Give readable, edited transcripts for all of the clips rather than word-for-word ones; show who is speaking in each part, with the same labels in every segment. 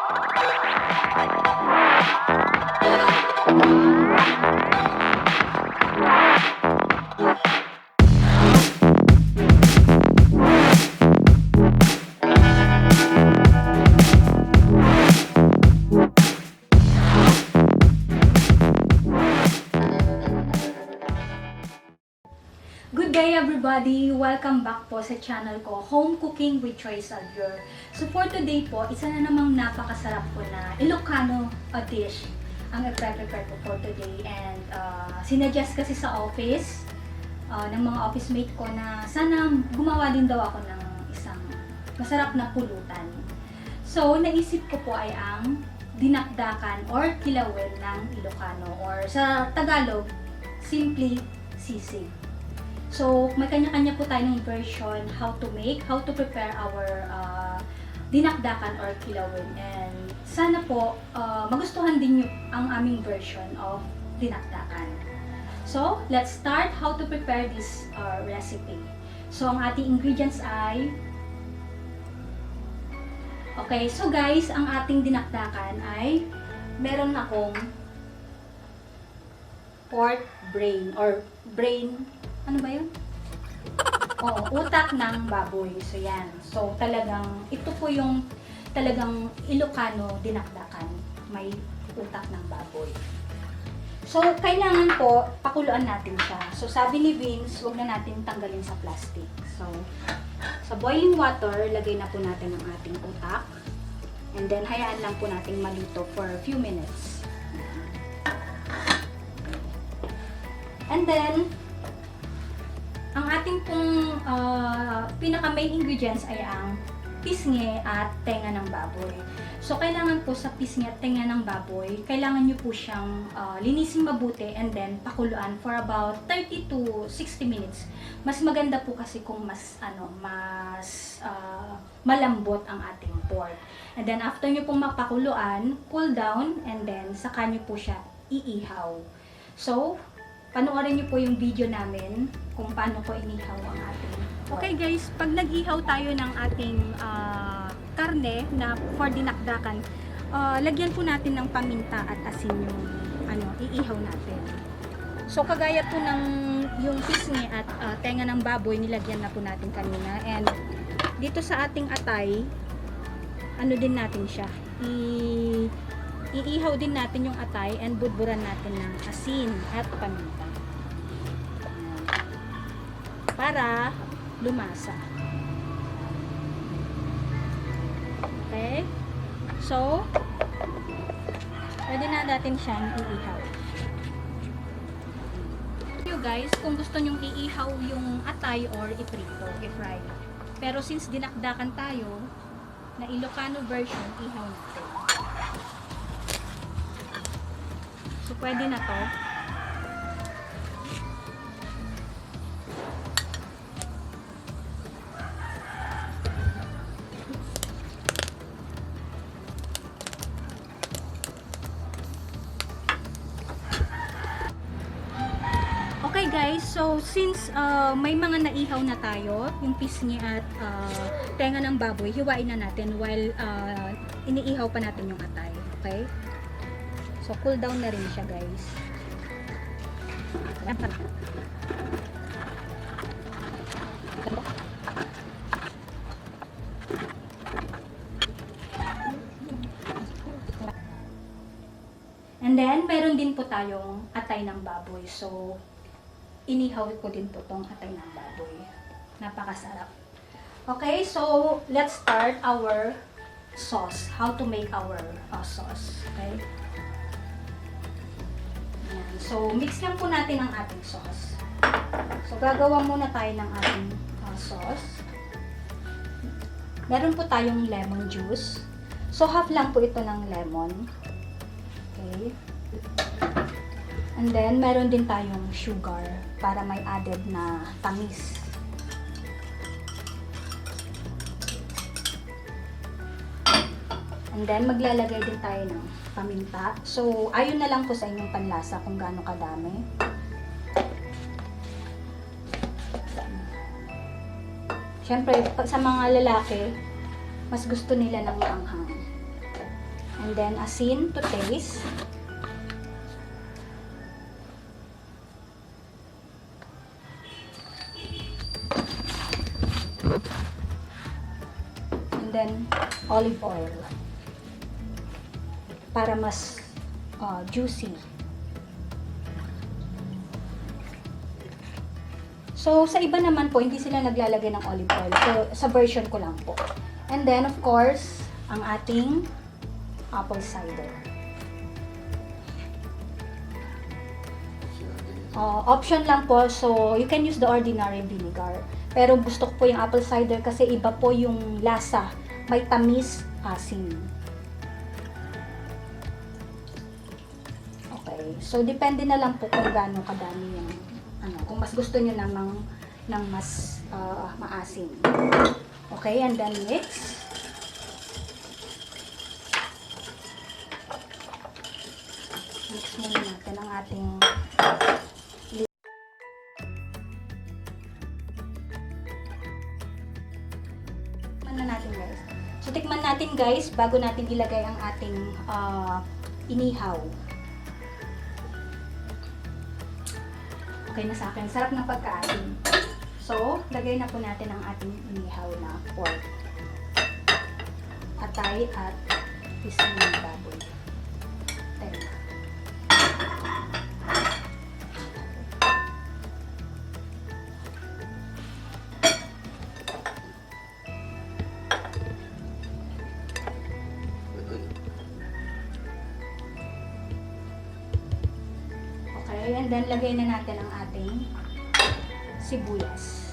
Speaker 1: Good day everybody! Welcome back po sa channel ko, Home Cooking with Joyce Alvior. So for today po, isa na namang napakasarap po na Ilocano dish ang i-prepare ko for today. And sinuggest kasi sa office ng mga office mate ko na sana gumawa din daw ako ng isang masarap na pulutan. So naisip ko po ay ang dinakdakan or kilawin ng Ilocano, or sa Tagalog, simply sisig. So, may kanya-kanya po tayo ng version how to prepare our dinakdakan or kilawin. And sana po magustuhan din nyo ang aming version of dinakdakan. So, let's start how to prepare this recipe. So, ang ating ingredients ay okay, so guys, ang ating dinakdakan ay meron akong pork brain or brain. Ano ba yun? Oo, utak ng baboy. So, yan. So, talagang, ito po yung talagang Ilocano dinakdakan. May utak ng baboy. So, kailangan po, pakuluan natin siya. So, sabi ni Vince, huwag na natin tanggalin sa plastic. So, sa boiling water, lagay na po natin ang ating utak. And then, hayaan lang po natin maluto for a few minutes. And then, ang ating pong pinaka-main ingredients ay ang pisngi at tenga ng baboy. So, kailangan po sa pisngi at tenga ng baboy, kailangan nyo po siyang linisin mabuti and then pakuluan for about 30 to 60 minutes. Mas maganda po kasi kung mas malambot ang ating pork. And then, after nyo pong mapakuluan, cool down, and then saka nyo po siya iihaw. So, panoorin niyo po yung video namin kung paano ko inihaw ang ating pork. Okay guys, pag nag-ihaw tayo ng ating karne na for dinakdakan, lagyan po natin ng paminta at asin yung iihaw natin. So kagaya po ng yung pisngi at tenga ng baboy, nilagyan na po natin kanina. And dito sa ating atay, din natin siya. Iihaw din natin yung atay and budburan natin ng asin at paminta para lumasa. Okay? So, pwede na natin siyang iihaw. You guys, kung gusto nyong iihaw yung atay or iprito, i-fry. Pero since dinakdakan tayo, na Ilocano version, ihaw natin. So, pwede na to. Okay guys, so since may mga naihaw na tayo, yung pisngi at tenga ng baboy, hiwain na natin while iniihaw pa natin yung atay. Okay? So, cool down na rin siya, guys. And then, meron din po tayong atay ng baboy. So, inihaw ko din po tong atay ng baboy. Napakasarap. Okay, so, let's start our sauce. How to make our sauce. Okay? So, mix lang po natin ang ating sauce. So, gagawa muna tayo ng ating sauce. Meron po tayong lemon juice. So, half lang po ito ng lemon. Okay. And then, meron din tayong sugar para may added na tamis. And then, maglalagay din tayo ng paminta. So, ayon na lang po sa inyong panlasa kung gaano kadami. Siyempre, pag sa mga lalaki, mas gusto nila ng maanghang. And then asin to taste. And then olive oil para mas juicy. So, sa iba naman po, hindi sila naglalagay ng olive oil. So, sa version ko lang po. And then, of course, ang ating apple cider. Option lang po. So, you can use the ordinary vinegar. Pero gusto ko po yung apple cider kasi iba po yung lasa. May tamis, asin. Okay. So, depende na lang po kung gaano kadami yung kung mas gusto nyo ng mas maasim. Okay, and then mix. Mix muna natin ang ating guys. So, tikman natin guys bago natin ilagay ang ating inihaw. Okay na sa akin. Sarap ng pagkaasim. So, lagay na po natin ang ating inihaw na pork. Atay at pisang ng baboy. Tenga. Okay, and then lagay na natin ang ating sibuyas.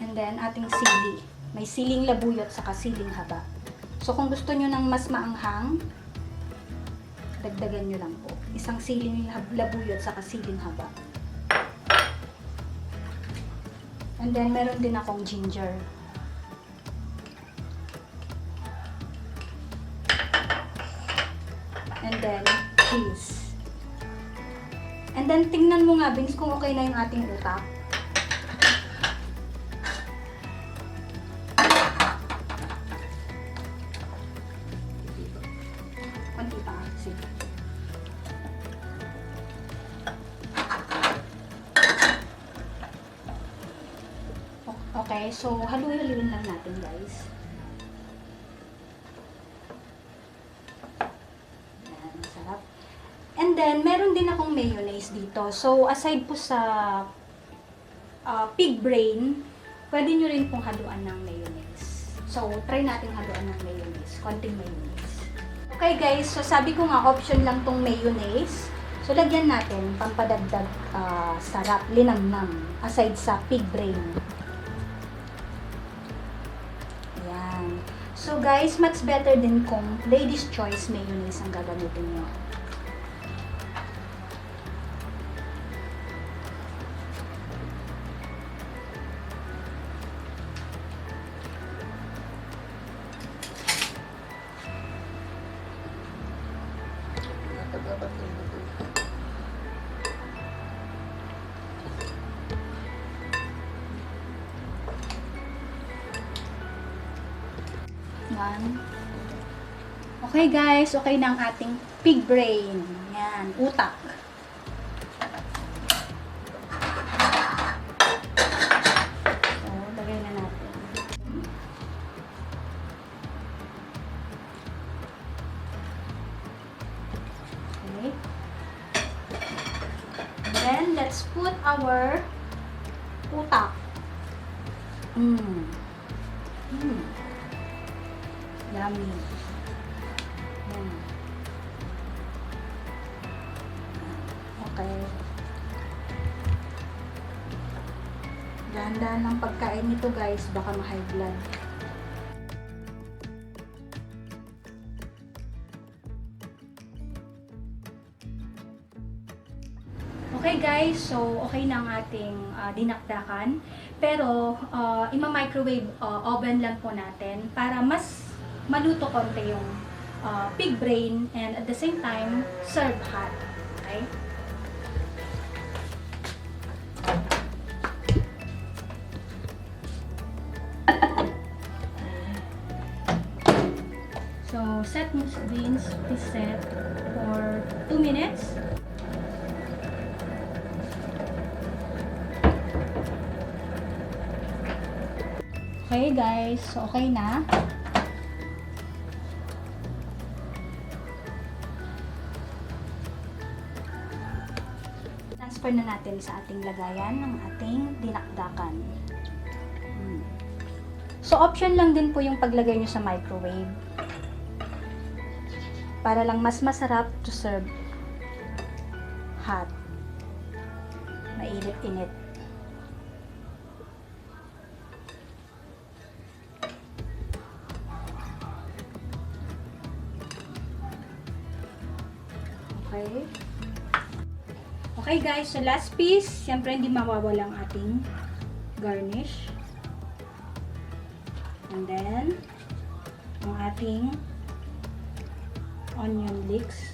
Speaker 1: And then ating sili. May siling labuyot saka siling haba. So kung gusto nyo ng mas maanghang, dagdagan nyo lang po. Isang siling labuyot saka siling haba. And then meron din akong ginger. And then, cheese. And then, tingnan mo nga, Vince, kung okay na yung ating utak. Konti pa. Sige. Okay, so, halu-haluin lang natin, guys. And then, meron din akong mayonnaise dito. So, aside po sa pig brain, pwede nyo rin pong haluan ng mayonnaise. So, try natin haluan ng mayonnaise. Konting mayonnaise. Okay guys, so sabi ko nga, option lang tong mayonnaise. So, lagyan natin pampadagdag sarap, linamnam, aside sa pig brain. Ayan. So guys, much better din kung ladies choice mayonnaise ang gagamitin nyo. Okay guys, okay na ang ating pig brain. Yan, utak. So, lagay na natin. Okay. And then, let's put our utak. Yummy. Okay. Dahan-dahan ng pagkain nito guys, baka ma-high blood. Okay guys, so okay na ang ating dinakdakan. Pero ima-microwave oven lang po natin para mas maluto konti yung pig brain and at the same time serve hot. Okay? So, set mo sa beans, please set for 2 minutes. Okay guys, so okay na. Transfer na natin sa ating lagayan ng ating dinakdakan. So option lang din po yung paglagay nyo sa microwave. Para lang mas masarap to serve hot. Mainit-init. Okay. Okay guys, so last piece, siyempre hindi mawawala ang ating garnish. And then, ang ating onion leeks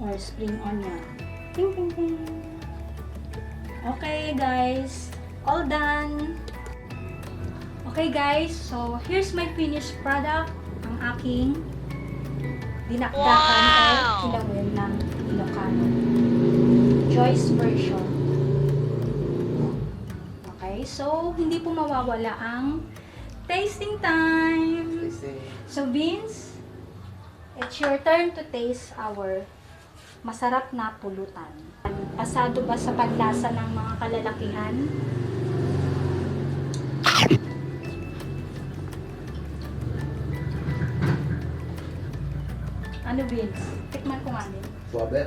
Speaker 1: or spring onion. Ting, ting, ting. Okay guys, all done. Okay guys, so here's my finished product, ang aking dinakdakan o kilawin ng Ilokano. Joyce version. Okay, so hindi po mawawala ang tasting time. So Vince, it's your turn to taste our masarap na pulutan. Pasado ba sa panlasa ng mga kalalakihan? Ano Vince? Tikman ko nga din.
Speaker 2: Suabe.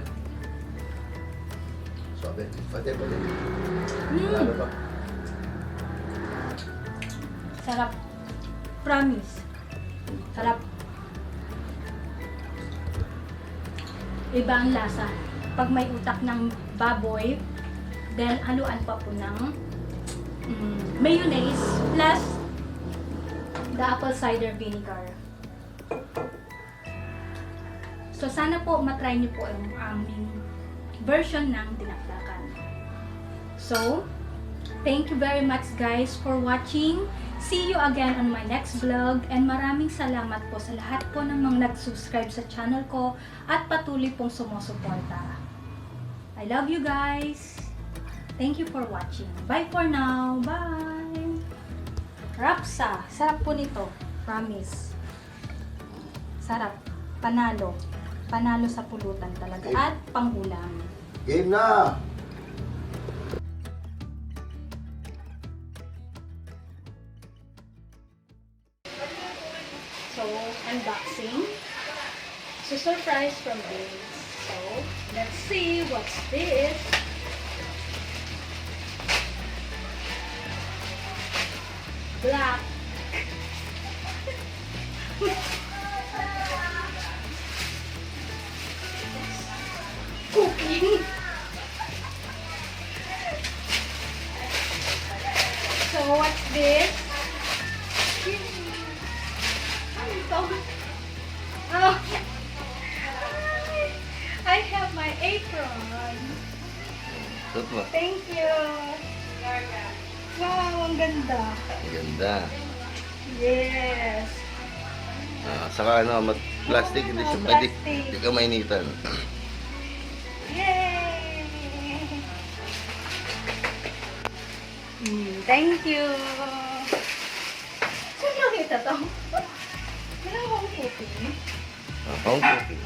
Speaker 2: Suabe. Pati. Lalo ba?
Speaker 1: Sarap. Promise. Sarap. Iba ang lasa. Pag may utak ng baboy, then haluan pa po ng mayonnaise plus the apple cider vinegar. So sana po matry niyo po ang aming version ng dinakdakan. So, thank you very much guys for watching. See you again on my next vlog and maraming salamat po sa lahat po ng mga nag-subscribe sa channel ko at patuloy pong sumusuporta. I love you guys. Thank you for watching. Bye for now. Bye. Rapsa. Sarap po nito. Promise. Sarap. Panalo. Panalo sa pulutan talaga. At pang-ulam.
Speaker 2: Game na!
Speaker 1: So, unboxing. So, surprise from this. So, let's see what's this. Black. Cooking. So, what's this? Oh, I have my apron. Thank you. Wow, ang ganda.
Speaker 2: Ang ganda.
Speaker 1: Yes.
Speaker 2: Saka plastic, hindi siya pwede.
Speaker 1: Plastic.
Speaker 2: Hindi ka mainitan.
Speaker 1: Yay! Thank you. Saan nakita to? Wala akong cooking.
Speaker 2: Pang-cooking.